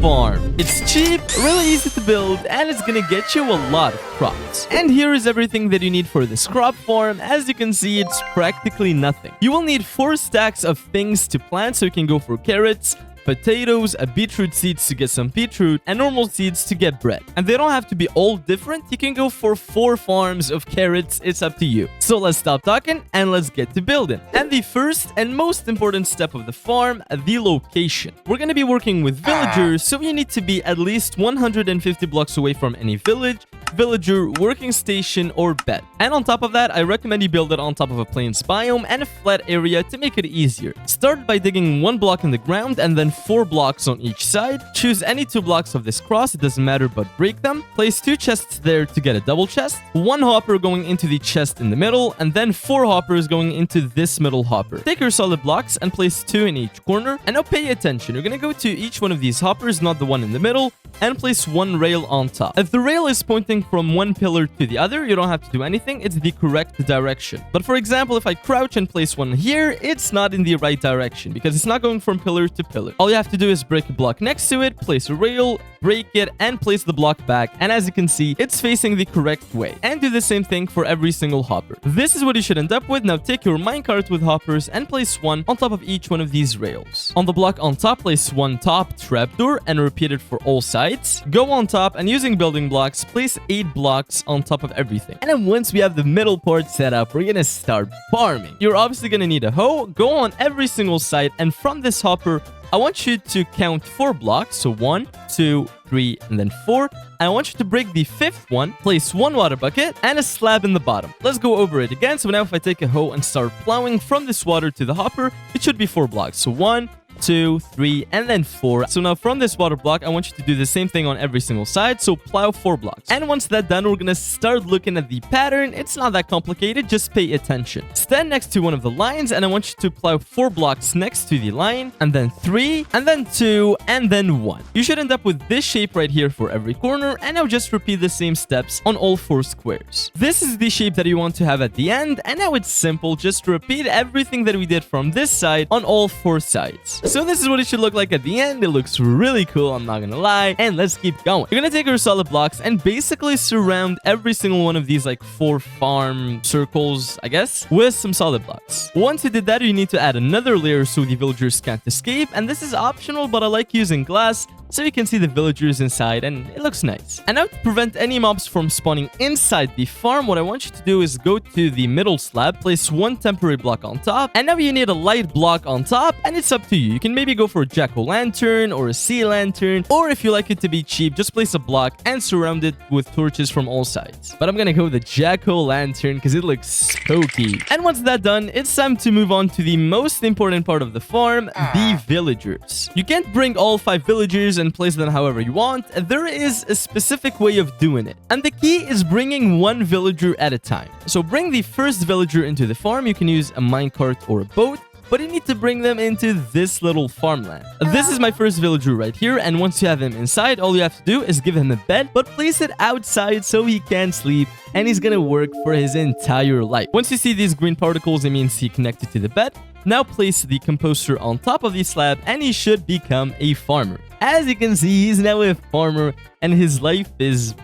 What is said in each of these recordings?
farm. It's cheap, really easy to build, and it's gonna get you a lot of crops. And here is everything that you need for this crop farm. As you can see, it's practically nothing. You will need 4 stacks of things to plant, so you can go for carrots, potatoes, beetroot seeds to get some beetroot, and normal seeds to get bread. And they don't have to be all different. You can go for 4 farms of carrots. It's up to you. So let's stop talking and let's get to building. And the first and most important step of the farm, the location. We're going to be working with villagers, so you need to be at least 150 blocks away from any village, villager, working station, or bed. And on top of that, I recommend you build it on top of a plains biome and a flat area to make it easier. Start by digging 1 block in the ground and then 4 blocks on each side. Choose any 2 blocks of this cross, it doesn't matter, but break them. Place 2 chests there to get a double chest, 1 hopper going into the chest in the middle, and then 4 hoppers going into this middle hopper. Take your solid blocks and place 2 in each corner. And now pay attention, you're gonna go to each one of these hoppers, not the one in the middle, and place 1 rail on top. If the rail is pointing from one pillar to the other, you don't have to do anything, it's the correct direction. But for example, if I crouch and place 1 here, it's not in the right direction because it's not going from pillar to pillar. All you have to do is break a block next to it, place a rail, break it, and place the block back. And as you can see, it's facing the correct way. And do the same thing for every single hopper. This is what you should end up with. Now take your minecart with hoppers and place 1 on top of each one of these rails. On the block on top, place 1 top trapdoor and repeat it for all sides. Go on top and using building blocks, place 8 blocks on top of everything. And then once we have the middle part set up, we're gonna start farming. You're obviously gonna need a hoe. Go on every single side, and from this hopper, I want you to count 4 blocks. So 1, 2, 3, and then 4. I want you to break the 5th one, place 1 water bucket, and a slab in the bottom. Let's go over it again. So now if I take a hoe and start plowing from this water to the hopper, it should be 4 blocks. So 1, 2, 3, and then 4. So now from this water block, I want you to do the same thing on every single side. So plow 4 blocks. And once that's done, we're gonna start looking at the pattern. It's not that complicated, just pay attention. Stand next to one of the lines, and I want you to plow 4 blocks next to the line, and then 3, and then 2, and then 1. You should end up with this shape right here for every corner, and now just repeat the same steps on all 4 squares. This is the shape that you want to have at the end, and now it's simple. Just repeat everything that we did from this side on all 4 sides. So this is what it should look like at the end. It looks really cool, I'm not gonna lie. And let's keep going. You're gonna take your solid blocks and basically surround every single one of these like 4 farm circles, I guess, with some solid blocks. Once you did that, you need to add another layer so the villagers can't escape. And this is optional, but I like using glass so you can see the villagers inside and it looks nice. And now to prevent any mobs from spawning inside the farm, what I want you to do is go to the middle slab, place 1 temporary block on top, and now you need a light block on top, and it's up to you. You can maybe go for a jack-o'-lantern or a sea lantern, or if you like it to be cheap, just place a block and surround it with torches from all sides. But I'm gonna go with the jack-o'-lantern because it looks spooky. And once that's done, it's time to move on to the most important part of the farm, the villagers. You can't bring all 5 villagers and place them however you want. There is a specific way of doing it, and the key is bringing 1 villager at a time. So bring the first villager into the farm. You can use a minecart or a boat, but you need to bring them into this little farmland. This is my first villager right here, and once you have him inside, all you have to do is give him a bed, but place it outside so he can sleep, and he's gonna work for his entire life. Once you see these green particles, it means he connected to the bed. Now place the composter on top of the slab, and he should become a farmer. As you can see, he's now a farmer, and his life is...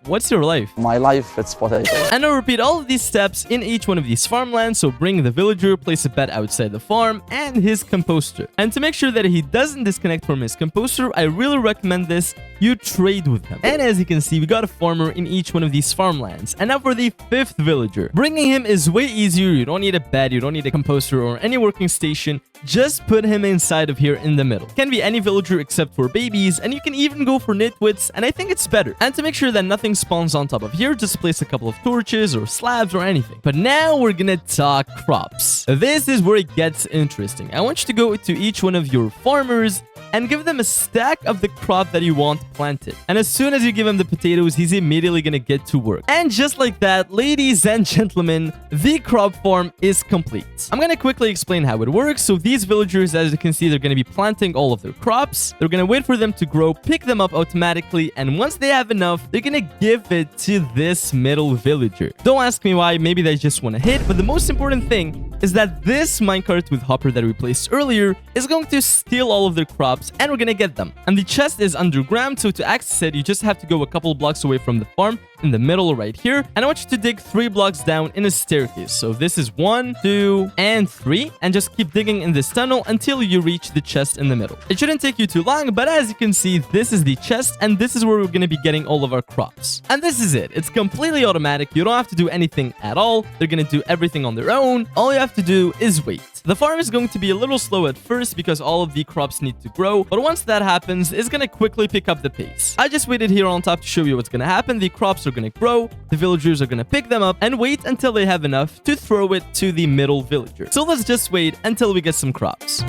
What's your life? My life, it's potato. And now repeat all of these steps in each one of these farmlands. So bring the villager, place a bed outside the farm, and his composter. And to make sure that he doesn't disconnect from his composter, I really recommend this. You trade with him. And as you can see, we got a farmer in each one of these farmlands. And now for the 5th villager. Bringing him is way easier. You don't need a bed, you don't need a composter or any working station. Just put him inside of here in the middle. Can be any villager except for babies, and you can even go for nitwits, and I think it's better. And to make sure that nothing spawns on top of here, just place a couple of torches or slabs or anything. But now we're gonna talk crops. This is where it gets interesting. I want you to go to each one of your farmers and give them a stack of the crop that you want planted. And as soon as you give him the potatoes, he's immediately gonna get to work. And just like that, ladies and gentlemen, the crop farm is complete. I'm gonna quickly explain how it works. So these villagers, as you can see, they're gonna be planting all of their crops. They're gonna wait for them to grow, pick them up automatically, and once they have enough, they're gonna give it to this middle villager. Don't ask me why, maybe they just want to hit, but the most important thing is that this minecart with hopper that we placed earlier is going to steal all of their crops, and we're gonna get them. And the chest is underground, so to access it, you just have to go a couple blocks away from the farm in the middle right here. And I want you to dig 3 blocks down in a staircase. So this is 1, 2, and 3. And just keep digging in this tunnel until you reach the chest in the middle. It shouldn't take you too long, but as you can see, this is the chest, and this is where we're going to be getting all of our crops. And this is it. It's completely automatic. You don't have to do anything at all. They're going to do everything on their own. All you have to do is wait. The farm is going to be a little slow at first because all of the crops need to grow, but once that happens, it's going to quickly pick up the pace. I just waited here on top to show you what's going to happen. The crops are going to grow, the villagers are going to pick them up, and wait until they have enough to throw it to the middle villager. So let's just wait until we get some crops.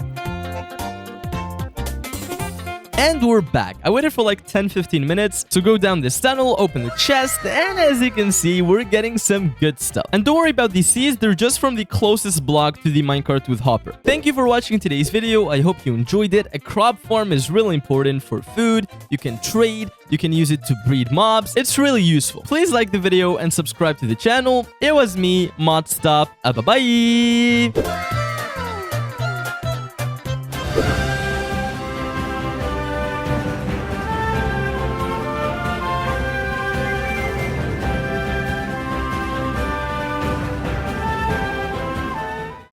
And we're back. I waited for like 10-15 minutes to go down this tunnel, open the chest, and as you can see, we're getting some good stuff. And don't worry about these seeds, they're just from the closest block to the minecart with hopper. Thank you for watching today's video. I hope you enjoyed it. A crop farm is really important for food. You can trade, you can use it to breed mobs. It's really useful. Please like the video and subscribe to the channel. It was me, Modstop. Bye-bye.